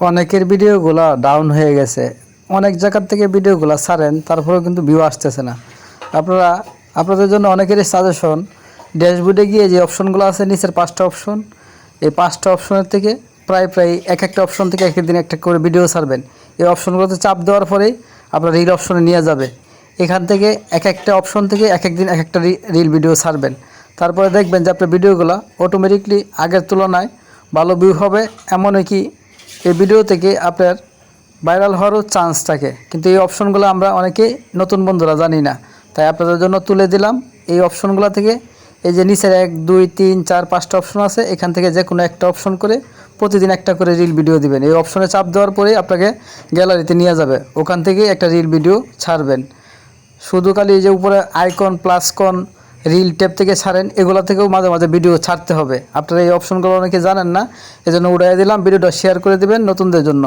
অনেকের ভিডিওগুলো ডাউন হয়ে গেছে। অনেক জায়গার থেকে ভিডিওগুলো ছাড়েন, তারপরেও কিন্তু ভিউ আসতেছে না। আপনাদের জন্য অনেকেরই সাজেশন, ড্যাশবোর্ডে গিয়ে যে অপশনগুলো আছে নিচের 5টা অপশন, এই 5টা অপশনের থেকে প্রায় এক একটা অপশন থেকে এক দিন একটা করে ভিডিও ছাড়বেন। এই অপশনগুলোতে চাপ দেওয়ার পরেই আপনার রিল অপশনে নিয়ে যাবে। এখান থেকে এক একটা অপশন থেকে এক দিন এক একটা রিল ভিডিও ছাড়বেন। তারপরে দেখবেন যে আপনার ভিডিওগুলো অটোমেটিকলি আগের তুলনায় ভালো ভিউ হবে। এমনকি এই ভিডিও থেকে আপনার ভাইরাল হওয়ারও চান্স থাকে, কিন্তু এই অপশনগুলো আমরা অনেকেই নতুন বন্ধুরা জানি না। তাই আপনাদের জন্য তুলে দিলাম এই অপশনগুলো থেকে। এই যে নিচের 1 2 3 4 5টা অপশন আছে, এখান থেকে যে কোনো একটা অপশন করে প্রতিদিন একটা করে রিল ভিডিও দিবেন। এই অপশনে চাপ দেওয়ার পরেই আপনাকে গ্যালারিতে নিয়ে যাবে, ওখান থেকে একটা রিল ভিডিও ছাড়বেন। শুধু খালি এই যে উপরে আইকন প্লাসকন রিল ট্যাব থেকে ছাড়েন, এগুলো থেকেও মাঝে মাঝে ভিডিও ছাড়তে হবে। আপনারা এই অপশনগুলো অনেকে জানেন না, এজন্য উড়াই দিলাম। ভিডিওটা শেয়ার করে দিবেন নতুনদের জন্য।